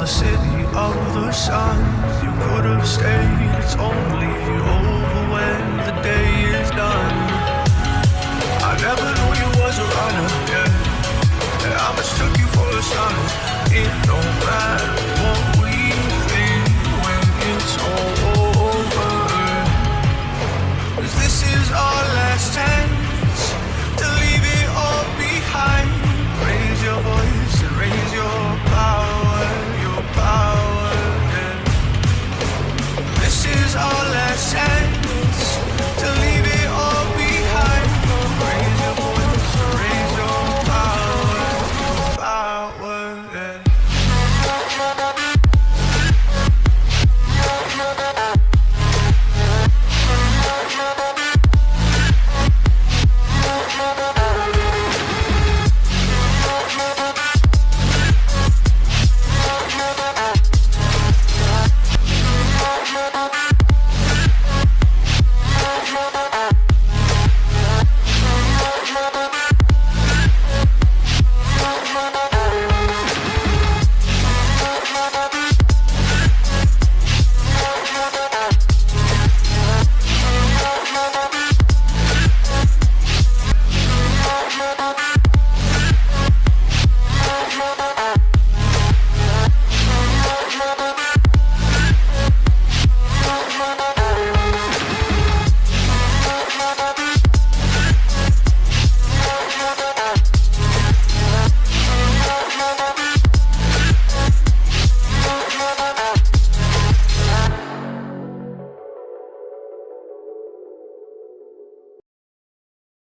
the city of the sun. You could have stayed, it's only over when the day is done. I never knew you was a runner, yeah. I mistook you for a son. It don't matter what we think when it's all over. 'Cause this is our last chance to leave it all behind. Raise your voice and raise your power, yeah. This is our last chance to leave it all behind. Raise your voice and raise your power, yeah.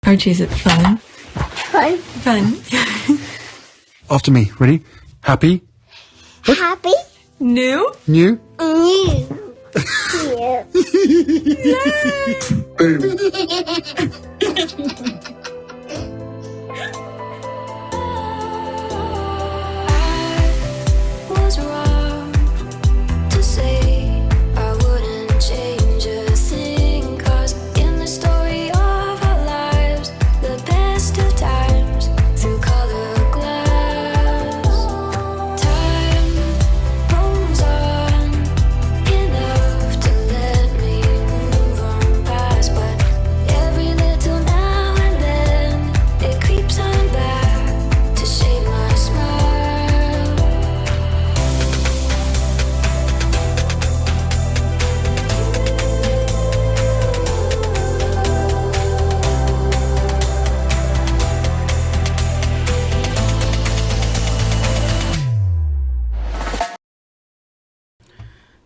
Archie, is it fun? Fun. Fun. After me. Ready? Happy? Happy. New? New? New. Was wrong to say I wouldn't change a thing, 'cause in the story of our lives, the best of times through color glass, time moves on enough to let me move on past, but every little now and then it creeps on back to shape my smile.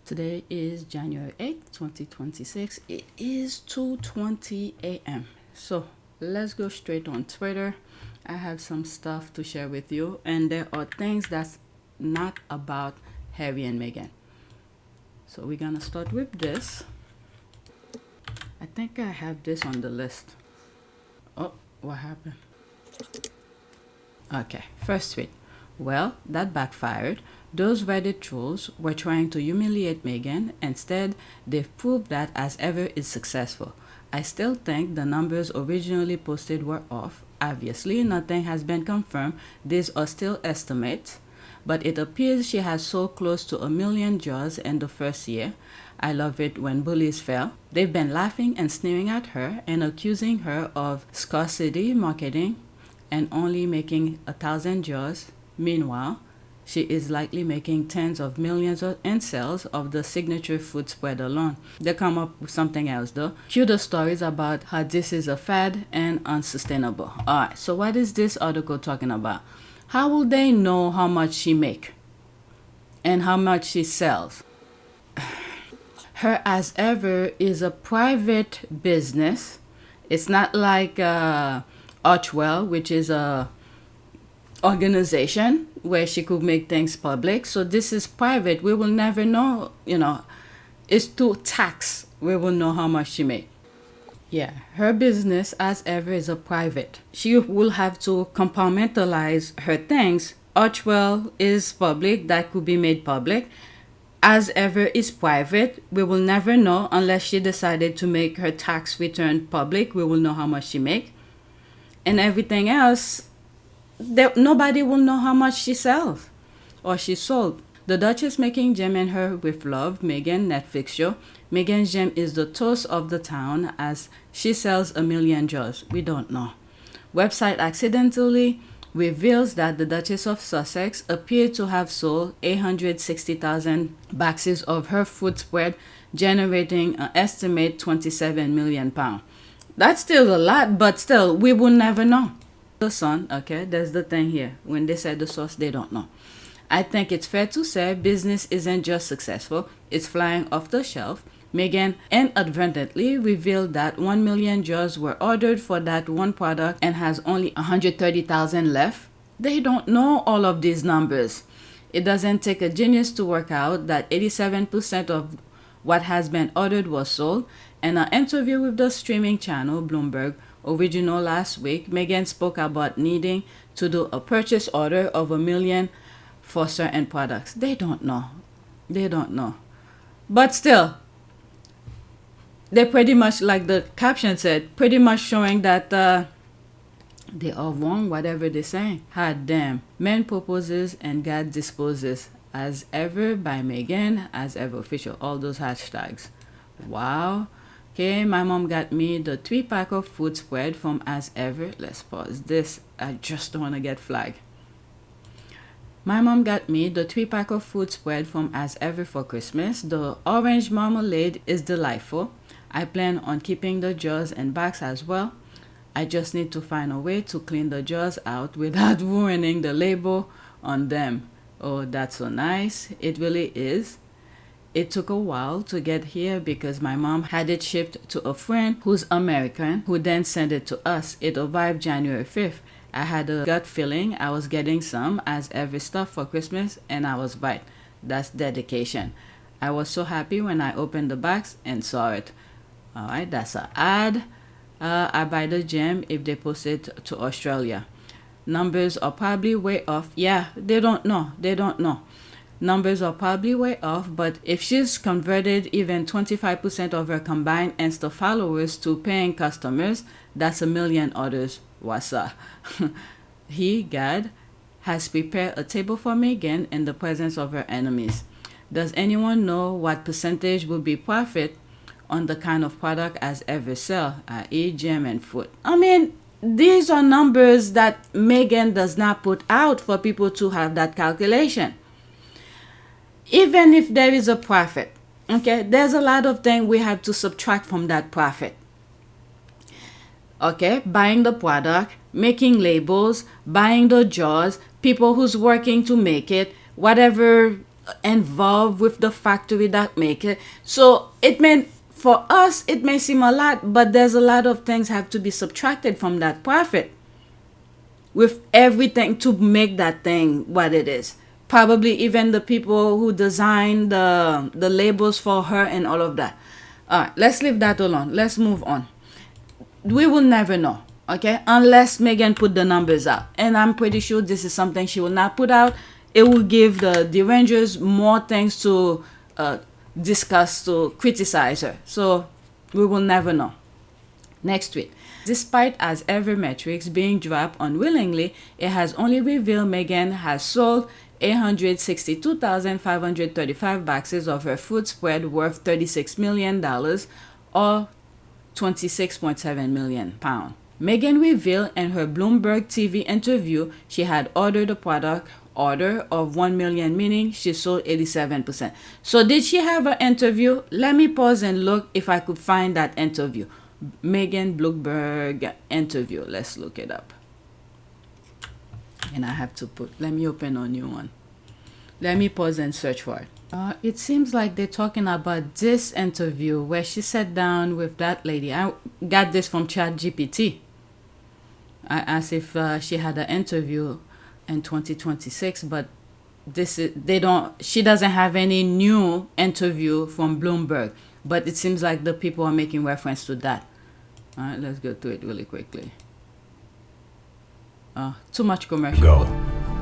Today is January 8th, 2026. It is 2:20 a.m. So let's go straight on Twitter. I have some stuff to share with you, and there are things that's not about Harry and Meghan. So we're gonna start with this. I think I have this on the list. Oh, what happened? Okay, first tweet. Well, that backfired. Those Reddit trolls were trying to humiliate Meghan. Instead, they've proved that As Ever is successful. I still think the numbers originally posted were off. Obviously, nothing has been confirmed. These are still estimates. But it appears she has sold close to 1 million jars in the first year. I love it when bullies fail. They've been laughing and sneering at her and accusing her of scarcity marketing and only making 1,000 jars. Meanwhile, she is likely making tens of millions in sales of the signature food spread alone. They come up with something else though. Cue the stories about how this is a fad and unsustainable. Alright, so what is this article talking about? How will they know how much she make and how much she sells? Her As Ever is a private business. It's not like Archwell, which is a organization where she could make things public. So this is private. We will never know, it's through tax. We will know how much she made. Yeah, her business As Ever is a private. She will have to compartmentalize her things. Archwell is public, that could be made public. As Ever is private. We will never know unless she decided to make her tax return public. We will know how much she make. And everything else, nobody will know how much she sells or she sold. The Duchess making Gem and Her with Love, Meghan Netflix show. Meghan's gem is the toast of the town as she sells 1 million jars. We don't know. Website accidentally reveals that the Duchess of Sussex appeared to have sold 860,000 boxes of her food spread, generating an estimate £27 million. That's still a lot, but still, we will never know. The Sun, okay, that's the thing here. When they said the source, they don't know. I think it's fair to say business isn't just successful, it's flying off the shelf. Meghan inadvertently revealed that 1 million jars were ordered for that one product and has only 130,000 left. They don't know all of these numbers. It doesn't take a genius to work out that 87% of what has been ordered was sold. In an interview with the streaming channel Bloomberg Original last week, Meghan spoke about needing to do a purchase order of 1 million for certain products. They don't know. They don't know. But still, they pretty much, like the caption said, pretty much showing that they are wrong, whatever they're saying. Hot damn. Man proposes and God disposes. As ever by Meghan, as ever official. All those hashtags. Wow. Okay, my mom got me the 3-pack of food spread from As Ever. Let's pause this. I just don't want to get flagged. My mom got me the 3-pack of food spread from As Ever for Christmas. The orange marmalade is delightful. I plan on keeping the jars and bags as well. I just need to find a way to clean the jars out without ruining the label on them. Oh, that's so nice. It really is. It took a while to get here because my mom had it shipped to a friend who's American, who then sent it to us. It arrived January 5th. I had a gut feeling I was getting some As Ever stuff for Christmas, and I was right. That's dedication. I was so happy when I opened the box and saw it. Alright, that's an ad. I buy the gem if they post it to Australia. Numbers are probably way off. Yeah, they don't know. They don't know. Numbers are probably way off, but if she's converted even 25% of her combined Insta followers to paying customers, that's 1 million orders. What's up? He, God, has prepared a table for Meghan in the presence of her enemies. Does anyone know what percentage will be profit on the kind of product As Ever sell, i.e. gem and food? I mean, these are numbers that Meghan does not put out for people to have that calculation. Even if there is a profit, okay, there's a lot of things we have to subtract from that profit. Okay, buying the product, making labels, buying the jars, people who's working to make it, whatever involved with the factory that make it. So it may, for us, it may seem a lot, but there's a lot of things have to be subtracted from that profit with everything to make that thing what it is. Probably even the people who designed the labels for her and all of that. All right, let's leave that alone. Let's move on. We will never know, okay, unless Meghan put the numbers out. And I'm pretty sure this is something she will not put out. It will give the derangers more things to discuss, to criticize her. So we will never know. Next tweet. Despite As Ever metrics being dropped unwillingly, it has only revealed Meghan has sold 862,535 boxes of her food spread worth $36 million or 26.7 million pounds. Meghan revealed in her Bloomberg TV interview she had ordered a product order of 1 million, meaning she sold 87%. So did she have an interview? Let me pause and look if I could find that interview. Meghan Bloomberg interview. Let's look it up. And I have to let me open a new one. Let me pause and search for it. It seems like they're talking about this interview where she sat down with that lady. I got this from ChatGPT. I asked if she had an interview in 2026, but she doesn't have any new interview from Bloomberg, but it seems like the people are making reference to that. All right, let's go to it really quickly. Too much commercial. Go.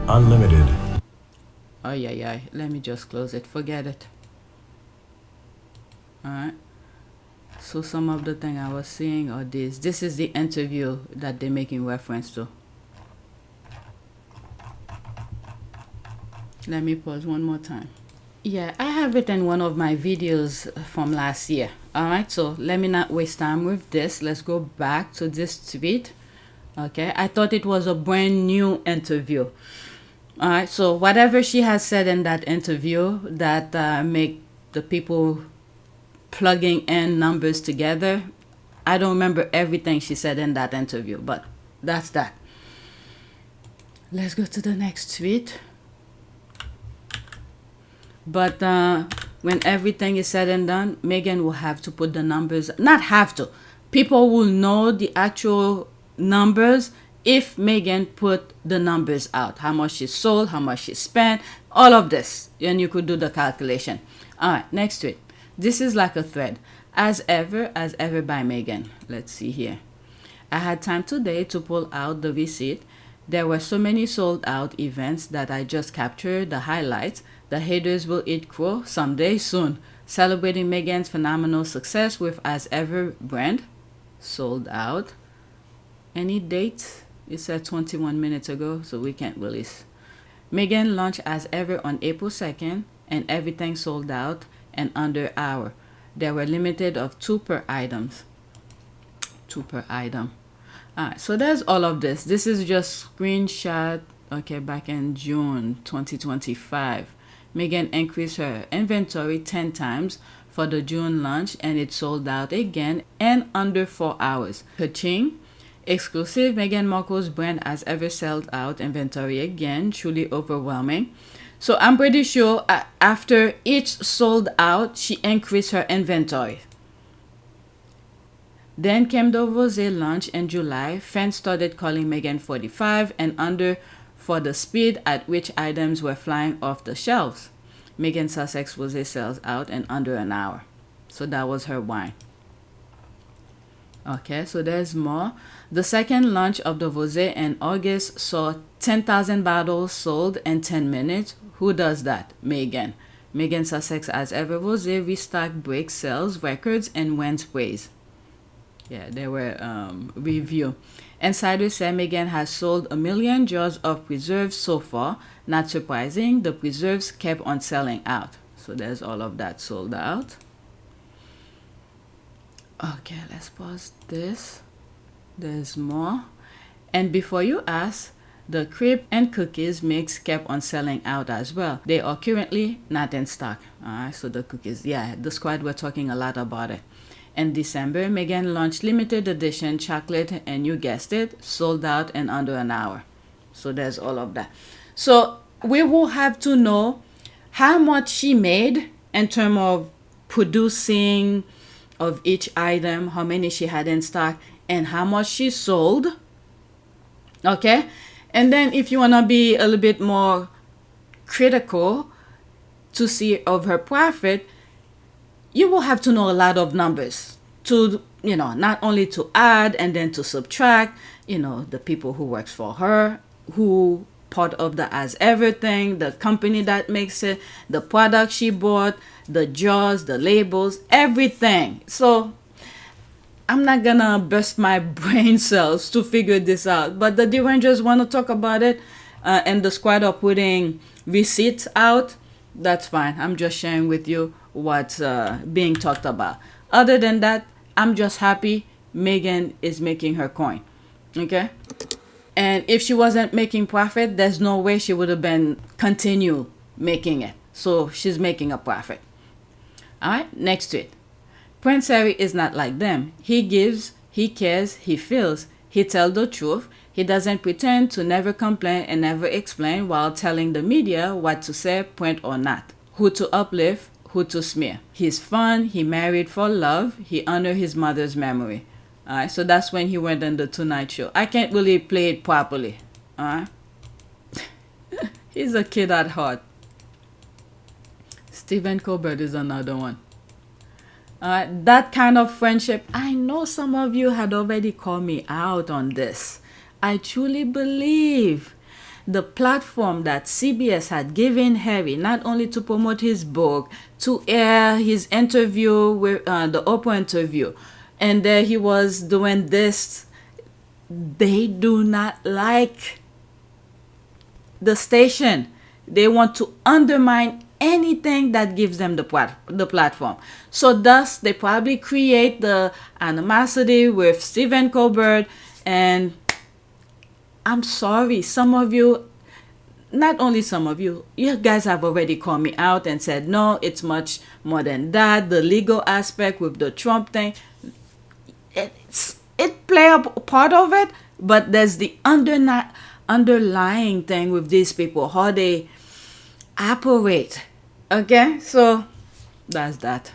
Unlimited. Oh, yeah. Let me just close it. Forget it. Alright. So some of the thing I was seeing are this. This is the interview that they're making reference to. Let me pause one more time. Yeah, I have it in one of my videos from last year. Alright, so let me not waste time with this. Let's go back to this tweet. Okay, I thought it was a brand new interview. Alright, so whatever she has said in that interview that make the people plugging in numbers together, I don't remember everything she said in that interview, but that's that. Let's go to the next tweet. But when everything is said and done, Meghan will have to put the numbers, not have to. People will know the actual numbers if Meghan put the numbers out. How much she sold, how much she spent, all of this. And you could do the calculation. All right, next tweet. This is like a thread. As ever by Meghan. Let's see here. I had time today to pull out the receipt. There were so many sold out events that I just captured the highlights. The haters will eat crow someday soon. Celebrating Meghan's phenomenal success with As Ever brand. Sold out. Any dates? It said 21 minutes ago, so we can't release. Meghan launched As Ever on April 2nd, and everything sold out in under an hour. There were limited of 2 per items. 2 per item. Alright, so there's all of this. This is just screenshot, okay, back in June 2025. Meghan increased her inventory 10 times for the June launch, and it sold out again in under 4 hours. Ka-ching! Exclusive Meghan Markle's brand As Ever sold out inventory again, truly overwhelming. So I'm pretty sure after each sold out, she increased her inventory. Then came the Rosé launch in July. Fans started calling Meghan 45 and under for the speed at which items were flying off the shelves. Meghan Sussex Rosé sells out in under an hour. So that was her wine. Okay, so there's more. The second launch of the Rosé in August saw 10,000 bottles sold in 10 minutes. Who does that? Meghan. Meghan Sussex As Ever Rosé restock breaks sales records and wins praise. Yeah, there were review. Insiders say Meghan has sold 1 million jars of preserves so far. Not surprising, the preserves kept on selling out. So there's all of that sold out. Okay, let's pause this. There's more. And before you ask, the crepe and cookies mix kept on selling out as well. They are currently not in stock. Alright, so the cookies, yeah, the squad were talking a lot about it. In December, Meghan launched limited edition chocolate, and you guessed it, sold out in under an hour. So there's all of that. So we will have to know how much she made in terms of producing of each item, how many she had in stock, and how much she sold. Okay? And then if you want to be a little bit more critical to see of her profit, you will have to know a lot of numbers to, you know, not only to add and then to subtract, you know, the people who works for her, who part of the As Ever thing, the company that makes it, the product she bought, the jars, the labels, everything. So I'm not gonna burst my brain cells to figure this out, but the derangers want to talk about it, and the squad are putting receipts out. That's fine. I'm just sharing with you what's being talked about. Other than that, I'm just happy Meghan is making her coin. Okay? And if she wasn't making profit, there's no way she would have been continue making it. So she's making a profit. Alright, next to it. Prince Harry is not like them. He gives, he cares, he feels. He tells the truth. He doesn't pretend to never complain and never explain while telling the media what to say, print or not. Who to uplift, who to smear. He's fun. He married for love. He honored his mother's memory. Alright, so that's when he went on the Tonight Show. I can't really play it properly. Alright. He's a kid at heart. Stephen Colbert is another one. That kind of friendship, I know some of you had already called me out on this. I truly believe the platform that CBS had given Harry, not only to promote his book, to air his interview with the Oprah interview, and there he was doing this. They do not like the station. They want to undermine anything that gives them the platform. So thus, they probably create the animosity with Stephen Colbert. And I'm sorry, some of you, not only some of you, you guys have already called me out and said, no, it's much more than that. The legal aspect with the Trump thing, it play a part of it, but there's the underlying thing with these people, how they operate. Okay, so that's that.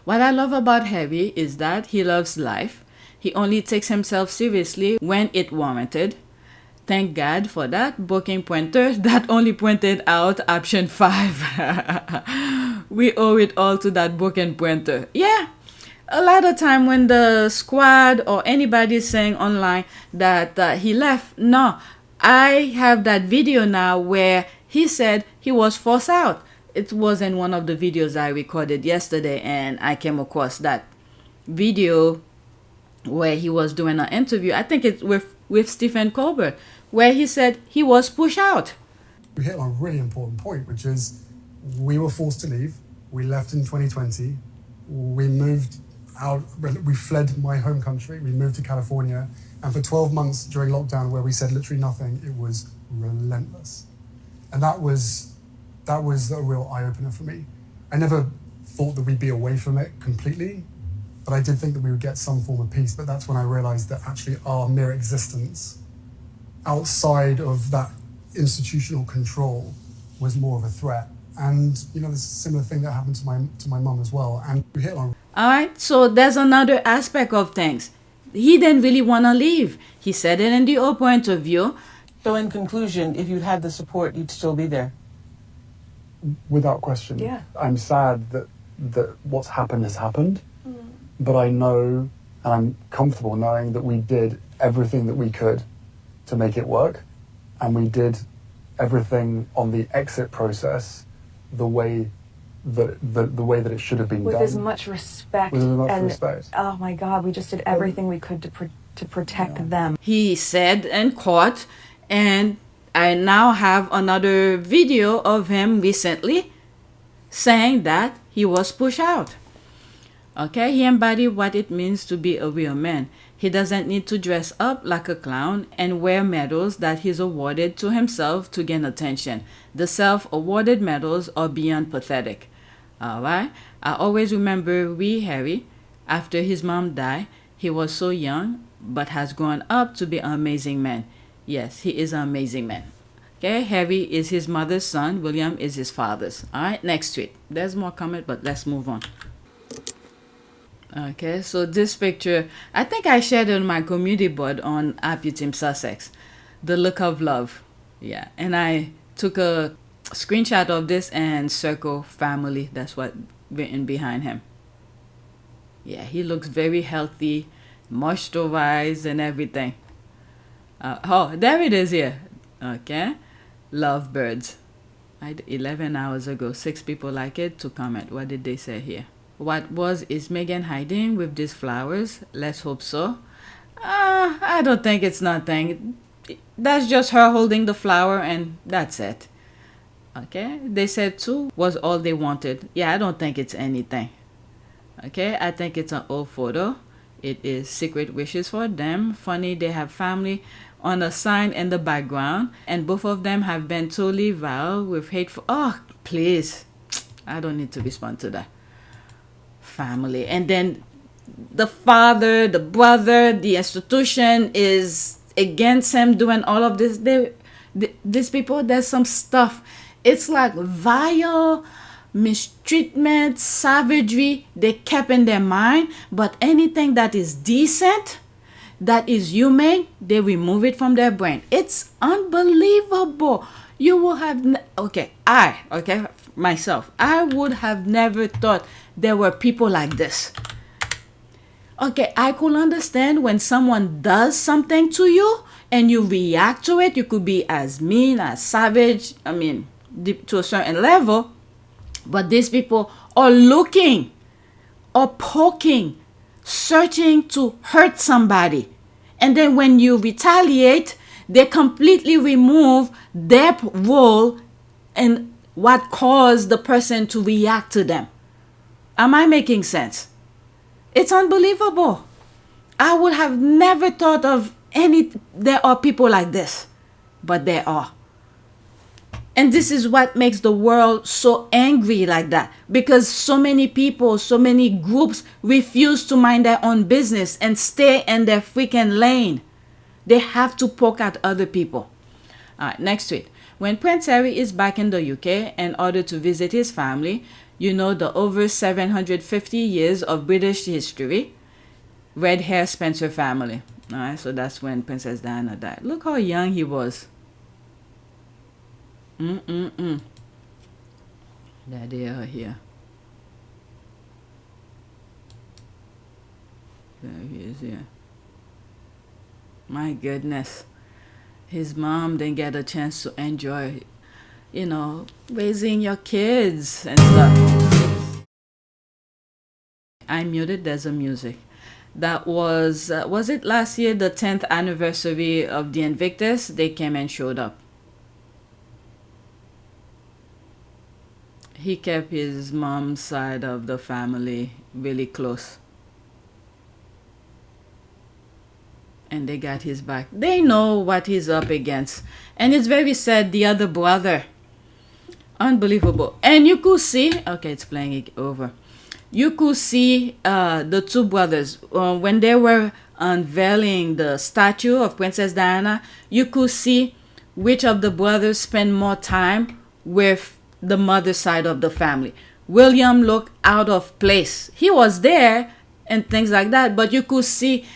What I love about Harry is that he loves life. He only takes himself seriously when it warranted. Thank God for that booking pointer that only pointed out option 5. We owe it all to that booking pointer. Yeah, a lot of time when the squad or anybody is saying online that he left, no, I have that video now where he said he was forced out. It was in one of the videos I recorded yesterday, and I came across that video where he was doing an interview. I think it's with Stephen Colbert, where he said he was pushed out. We hit on a really important point, which is we were forced to leave. We left in 2020. We moved out. We fled my home country. We moved to California. And for 12 months during lockdown, where we said literally nothing, it was relentless. And that was a real eye-opener for me. I never thought that we'd be away from it completely, but I did think that we would get some form of peace. But that's when I realized that actually our mere existence outside of that institutional control was more of a threat. And, you know, there's a similar thing that happened to my mum as well. And we hit on. All right, so there's another aspect of things. He didn't really want to leave. He said it in the Oprah interview. So in conclusion, if you'd had the support, you'd still be there? Without question. Yeah. I'm sad that what's happened has happened, but I know, and I'm comfortable knowing that we did everything that we could to make it work, and we did everything on the exit process the way that it should have been with done. as much respect. With as much and, respect. Oh my God, we just did everything we could to protect them. He said in court, and I now have another video of him recently saying that he was pushed out. Okay, he embodied what it means to be a real man. He doesn't need to dress up like a clown and wear medals that he's awarded to himself to gain attention. The self-awarded medals are beyond pathetic. Alright, I always remember Harry, after his mom died, he was so young, but has grown up to be an amazing man. Yes, he is an amazing man. Okay, Harry is his mother's son. William is his father's. All right, next tweet. There's more comment, but let's move on. Okay, so this picture, I think I shared it on my community board on Happy Team Sussex. The look of love. Yeah, and I took a screenshot of this and circle family. That's what written behind him. Yeah, he looks very healthy, moisturized and everything. Oh, there it is here. Okay. Lovebirds. 11 hours ago, 6 people like it to comment. What did they say here? Is Meghan hiding with these flowers? Let's hope so. I don't think it's nothing. That's just her holding the flower and that's it. Okay. They said 2 was all they wanted. Yeah, I don't think it's anything. Okay. I think it's an old photo. It is secret wishes for them. Funny, they have family on a sign in the background, and both of them have been totally vile with hateful. Oh, please. I don't need to respond to that. Family. And then the father, the brother, the institution is against him doing all of this. These people, there's some stuff. It's like vile mistreatment, savagery they kept in their mind, but anything that is decent, that is humane, they remove it from their brain. It's unbelievable. You will have myself, I would have never thought there were people like this. Okay, I could understand when someone does something to you and you react to it. You could be as mean, as savage, to a certain level. But these people are looking or poking, searching to hurt somebody. And then when you retaliate, they completely remove their role and what caused the person to react to them. Am I making sense? It's unbelievable. I would have never thought of there are people like this, but there are. And this is what makes the world so angry like that, because so many people, so many groups refuse to mind their own business and stay in their freaking lane. They have to poke at other people. All right, next tweet. When Prince Harry is back in the UK in order to visit his family, you know, the over 750 years of British history, red hair Spencer family. All right, so that's when Princess Diana died. Look how young he was. There they are here. There he is here. My goodness. His mom didn't get a chance to enjoy, you know, raising your kids and stuff. I muted, there's a music. That was it last year, the 10th anniversary of the Invictus? They came and showed up. He kept his mom's side of the family really close. And they got his back. They know what he's up against. And it's very sad, the other brother. Unbelievable. And you could see, okay, it's playing it over. You could see the two brothers when they were unveiling the statue of Princess Diana. You could see which of the brothers spent more time with the mother side of the family. William looked out of place. He was there and things like that, but you could see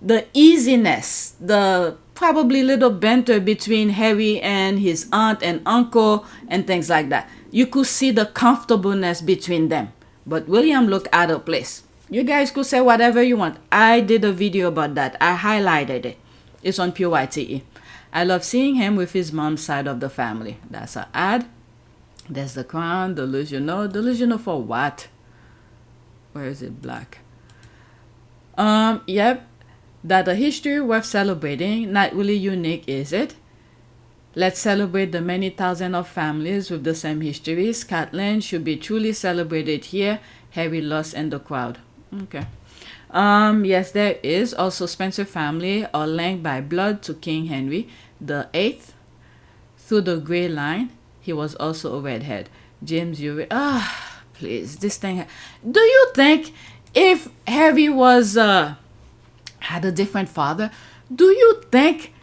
the easiness, the probably little banter between Harry and his aunt and uncle and things like that. You could see the comfortableness between them. But William looked out of place. You guys could say whatever you want. I did a video about that. I highlighted it. It's on PYTE. I love seeing him with his mom's side of the family. That's an ad. There's the crown, delusional. Delusional for what? Where is it? Black. Yep. That a history worth celebrating. Not really unique, is it? Let's celebrate the many thousands of families with the same history. Scotland should be truly celebrated here. Harry lost in the crowd. Okay. Yes, there is. Also, Spencer family are linked by blood to King Henry the 8th. Through the grey line, he was also a redhead. James Urey. Please, this thing. Do you think if Harry was had a different father, do you think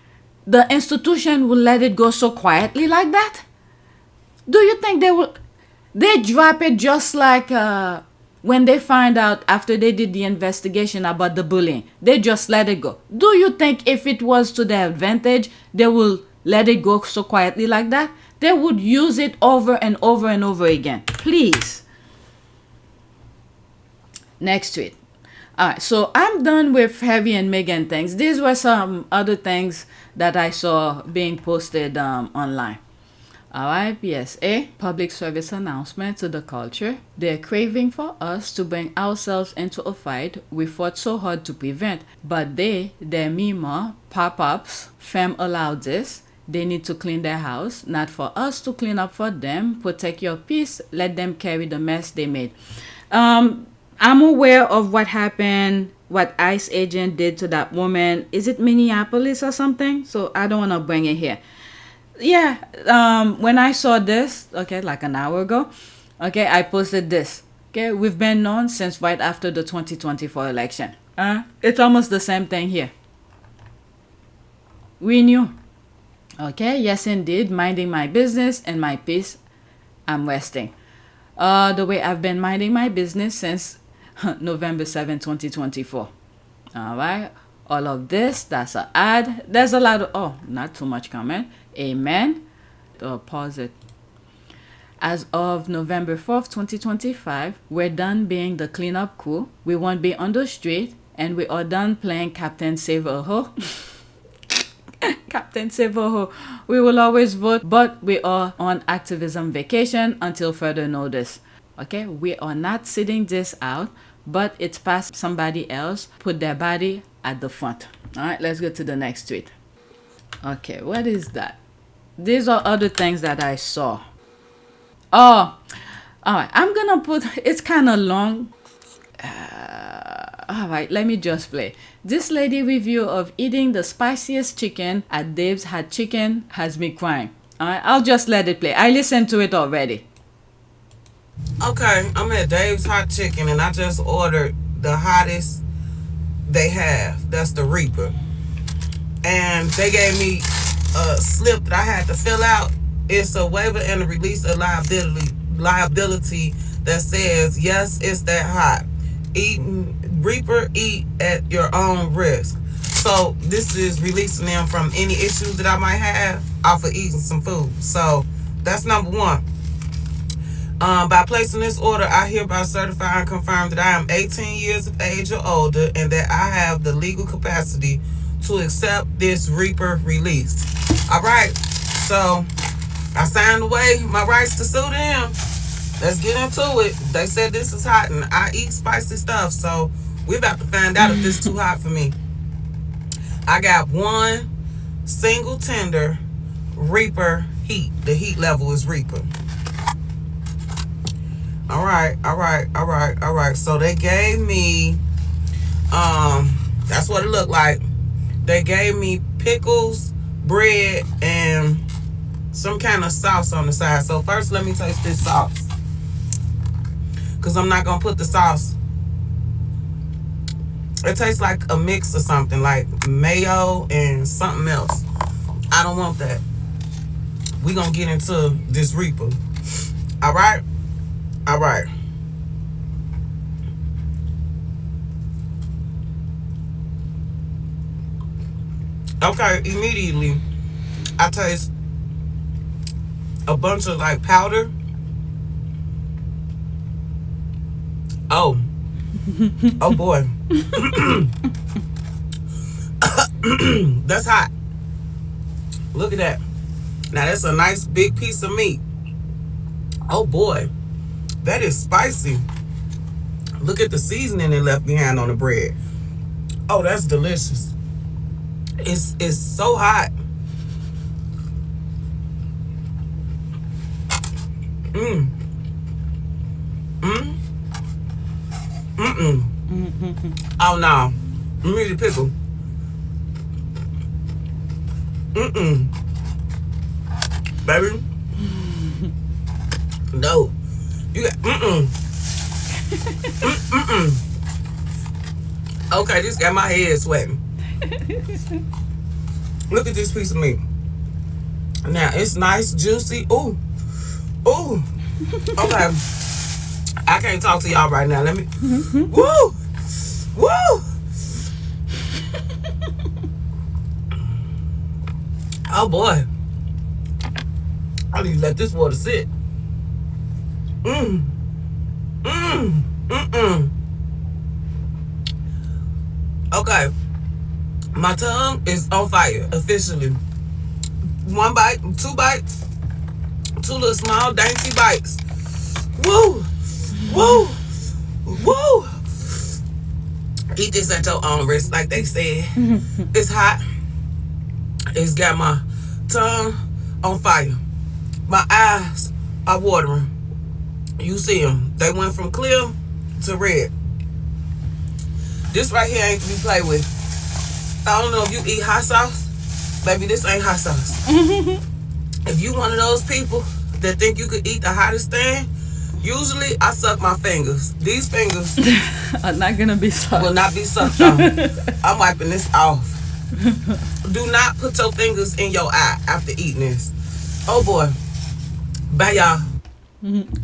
the institution will let it go so quietly like that? Do you think they drop it just like when they find out after they did the investigation about the bullying? They just let it go. Do you think if it was to their advantage, they will let it go so quietly like that? They would use it over and over and over again. Please. Next tweet. Alright, so I'm done with Harry and Meghan things. These were some other things that I saw being posted online. Alright, PSA, public service announcement to the culture. They're craving for us to bring ourselves into a fight we fought so hard to prevent. But their Mima, pop-ups, femme allowed this. They need to clean their house, not for us to clean up for them. Protect your peace, let them carry the mess they made. I'm aware of what happened, what ICE agent did to that woman. Is it Minneapolis or something? So I don't want to bring it here. Yeah, when I saw this, okay, like an hour ago, okay, I posted this. Okay, we've been known since right after the 2024 election. It's almost the same thing here. We knew. Okay, yes indeed, minding my business and my peace, I'm resting. The way I've been minding my business since November 7, 2024. Alright, all of this, that's an ad. There's a lot of, not too much comment. Amen. Pause it. As of November 4th, 2025, we're done being the cleanup crew. We won't be on the street, and we are done playing Captain Save-A-Ho. Captain Save-A-Ho. We will always vote, but we are on activism vacation until further notice. Okay, we are not sitting this out, but it's past somebody else put their body at the front. All right, let's go to the next tweet. Okay, what is that? These are other things that I saw. Oh, all right. I'm gonna put. It's kind of long. All right, let me just play. This lady review of eating the spiciest chicken at Dave's Hot Chicken has me crying. All right, I'll just let it play. I listened to it already. Okay, I'm at Dave's Hot Chicken and I just ordered the hottest they have. That's the Reaper. And they gave me a slip that I had to fill out. It's a waiver and a release of liability that says, yes, it's that hot. Reaper, eat at your own risk. So this is releasing them from any issues that I might have off of eating some food. So that's number one. By placing this order, I hereby certify and confirm that I am 18 years of age or older and that I have the legal capacity to accept this Reaper release. All right, so I signed away my rights to sue them. Let's get into it. They said this is hot and I eat spicy stuff, so we're about to find out if this is too hot for me. I got one single tender Reaper heat. The heat level is Reaper. All right. So they gave me, that's what it looked like. They gave me pickles, bread, and some kind of sauce on the side. So first, let me taste this sauce, because I'm not going to put the sauce. It tastes like a mix of something, like mayo and something else. I don't want that. We're going to get into this Reaper. All right. Okay, immediately I taste a bunch of like powder. Oh boy. That's hot. Look at that. Now that's a nice big piece of meat. Oh boy. That is spicy. Look at the seasoning they left behind on the bread. Oh, that's delicious. It's so hot. Oh no. Let me eat the pickle. Baby. No. You got Okay, this got my head sweating. Look at this piece of meat. Now it's nice, juicy. Ooh. Okay. I can't talk to y'all right now. Let me. Woo. Oh boy. I need to let this water sit. Okay. My tongue is on fire, officially. One bite, two bites, two little small dainty bites. Woo! Eat this at your own risk, like they said. It's hot. It's got my tongue on fire. My eyes are watering. You see them. They went from clear to red. This right here ain't to be played with. I don't know if you eat hot sauce. Baby, this ain't hot sauce. If you one of those people that think you could eat the hottest thing, usually I suck my fingers. These fingers are not gonna be sucked. Will not be sucked on. I'm wiping this off. Do not put your fingers in your eye after eating this. Oh boy. Bye y'all.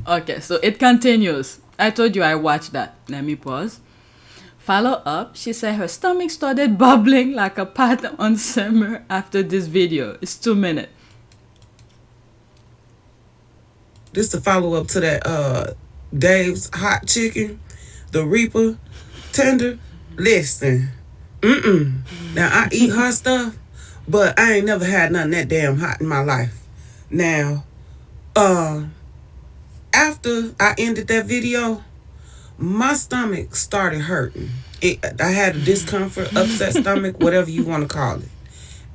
Okay, so it continues. I told you I watched that. Let me pause. Follow up, she said her stomach started bubbling like a pot on simmer after this video. It's 2 minutes. This the follow up to that Dave's Hot Chicken, the Reaper tender. Listen, now I eat hot stuff, but I ain't never had nothing that damn hot in my life. Now, after I ended that video, my stomach started hurting. I had a discomfort, upset stomach, whatever you want to call it.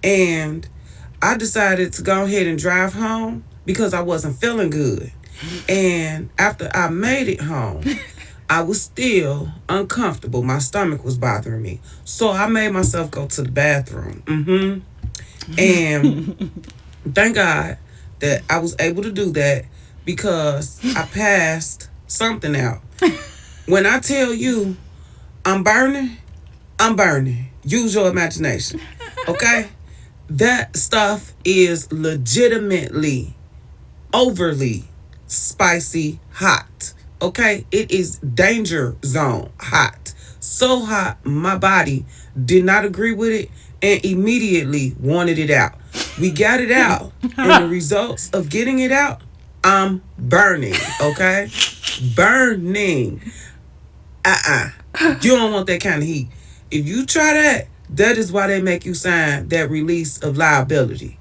And I decided to go ahead and drive home because I wasn't feeling good. And after I made it home, I was still uncomfortable. My stomach was bothering me. So I made myself go to the bathroom. And thank God that I was able to do that because I passed something out. When I tell you I'm burning. Use your imagination. Okay? That stuff is legitimately overly spicy hot. Okay? It is danger zone hot. So hot, my body did not agree with it and immediately wanted it out. We got it out. And the results of getting it out, I'm burning. Okay? Burning. You don't want that kind of heat. If you try that, that is why they make you sign that release of liability.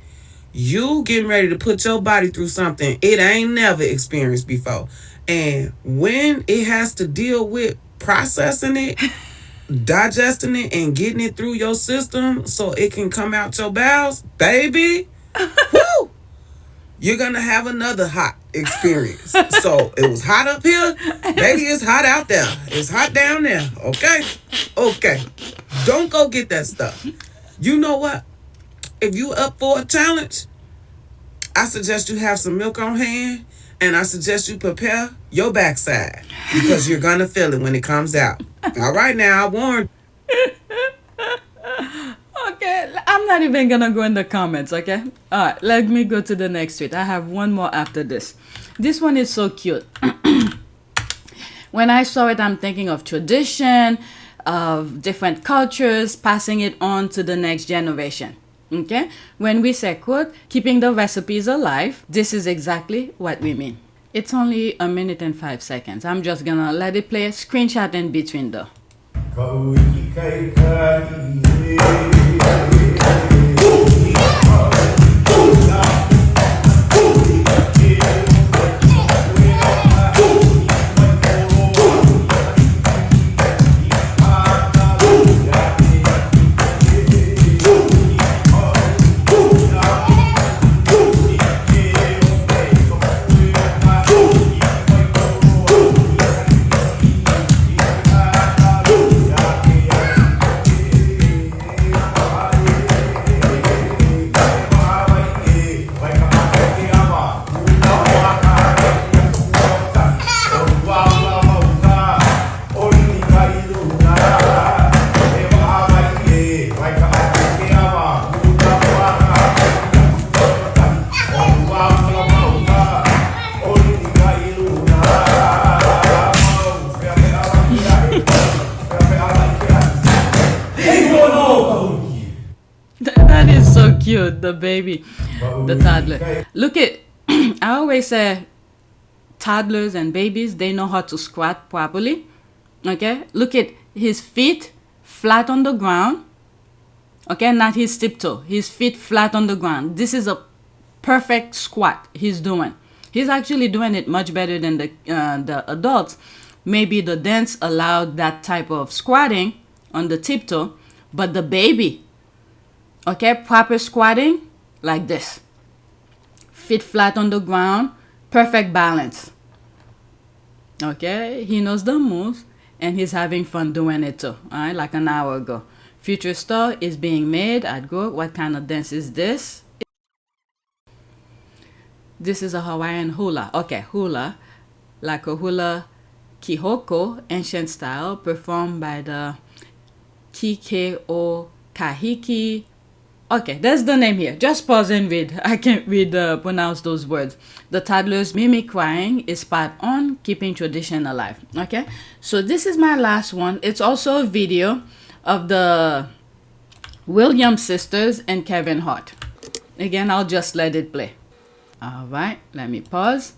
You getting ready to put your body through something it ain't never experienced before. And when it has to deal with processing it, digesting it, and getting it through your system so it can come out your bowels, baby, woo! You're gonna have another hot experience. So it was hot up here, baby, it's hot out there. It's hot down there, okay? Okay. Don't go get that stuff. You know what? If you up for a challenge, I suggest you have some milk on hand, and I suggest you prepare your backside because you're gonna feel it when it comes out. All right, now, I warned. Okay, I'm not even gonna go in the comments, okay? Alright, let me go to the next tweet. I have one more after this. This one is so cute. When I saw it, I'm thinking of tradition, of different cultures, passing it on to the next generation. Okay? When we say, quote, keeping the recipes alive, this is exactly what we mean. It's only 1 minute and 5 seconds. I'm just gonna let it play, screenshot in between though. That is so cute, the baby, the toddler. Look at, I always say toddlers and babies, they know how to squat properly. Okay, look at his feet flat on the ground. Okay, not his tiptoe, his feet flat on the ground. This is a perfect squat he's doing. He's actually doing it much better than the adults. Maybe the dance allowed that type of squatting on the tiptoe, but the baby, okay, proper squatting like this. Feet flat on the ground, perfect balance. Okay, he knows the moves and he's having fun doing it too. All right, like an hour ago. Future star is being made at Go. What kind of dance is this? This is a Hawaiian hula. Okay, hula, like a hula kihoko, ancient style, performed by the Kikeo Kahiki. Okay, that's the name here. Just pause and read. I can't pronounce those words. The toddler's mimic crying is part on keeping tradition alive. Okay, so this is my last one. It's also a video of the Williams sisters and Kevin Hart. Again, I'll just let it play. All right, let me pause.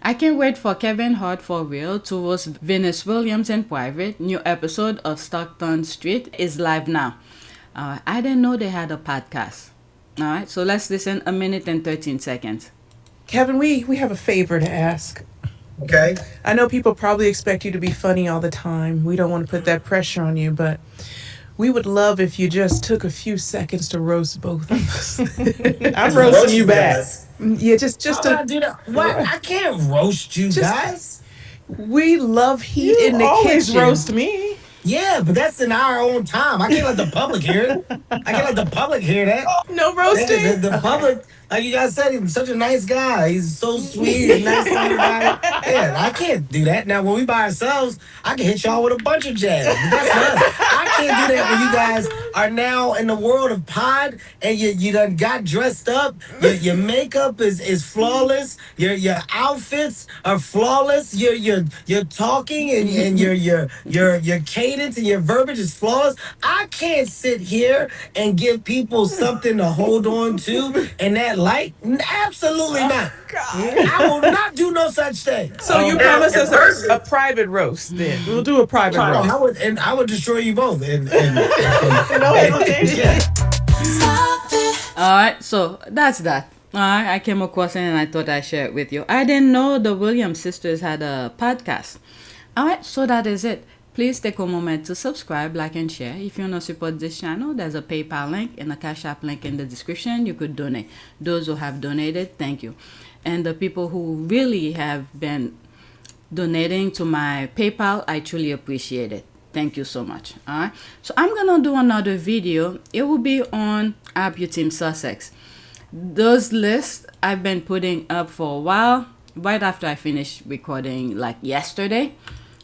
I can't wait for Kevin Hart for real to host Venus Williams in private. New episode of Stockton Street is live now. I didn't know they had a podcast. All right, so let's listen 1 minute and 13 seconds. Kevin, we have a favor to ask. Okay. I know people probably expect you to be funny all the time. We don't want to put that pressure on you, but We would love if you just took a few seconds to roast both of us. I'm roasting you back. Yeah, just How do that? What? I can't roast you guys. We love heat in the always kitchen. roast me. Yeah, but that's in our own time. I can't let the public hear it. I can't let the public hear that. No roasting. The public, like you guys said, he's such a nice guy. He's so sweet. He's nice to everybody. Yeah, I can't do that. Now, when we by ourselves, I can hit y'all with a bunch of jabs. But that's us. I can't do that when you guys are now in the world of pod and you done got dressed up. Your makeup is flawless. Your outfits are flawless. You're talking and your cadence and your verbiage is flawless. I can't sit here and give people something to hold on to and that light. Absolutely not. I will not do no such thing. So you promise us a private roast then? We'll do a private roast. I would destroy you both. Alright, so that's that. Alright, I came across it and I thought I'd share it with you. I didn't know the Williams sisters had a podcast. Alright, so that is it. Please take a moment to subscribe, like, and share. If you want to support this channel, there's a PayPal link and a Cash App link in the description. You could donate. Those who have donated, thank you. And the people who really have been donating to my PayPal, I truly appreciate it. Thank you so much. All right. So I'm going to do another video. It will be on PYTE Sussex. Those lists I've been putting up for a while, right after I finished recording like yesterday.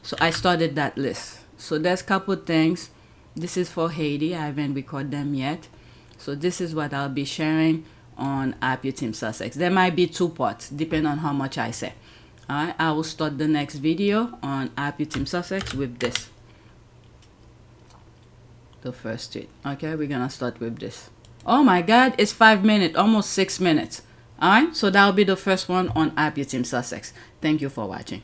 So I started that list. So there's a couple things. This is for Haiti. I haven't recorded them yet. So this is what I'll be sharing on PYTE Sussex. There might be 2 parts, depending on how much I say. Alright, I will start the next video on PYTE Sussex with this. The first tweet. Okay, we're gonna start with this. Oh my god, it's 5 minutes, almost 6 minutes. Alright, so that'll be the first one on PYTE Sussex. Thank you for watching.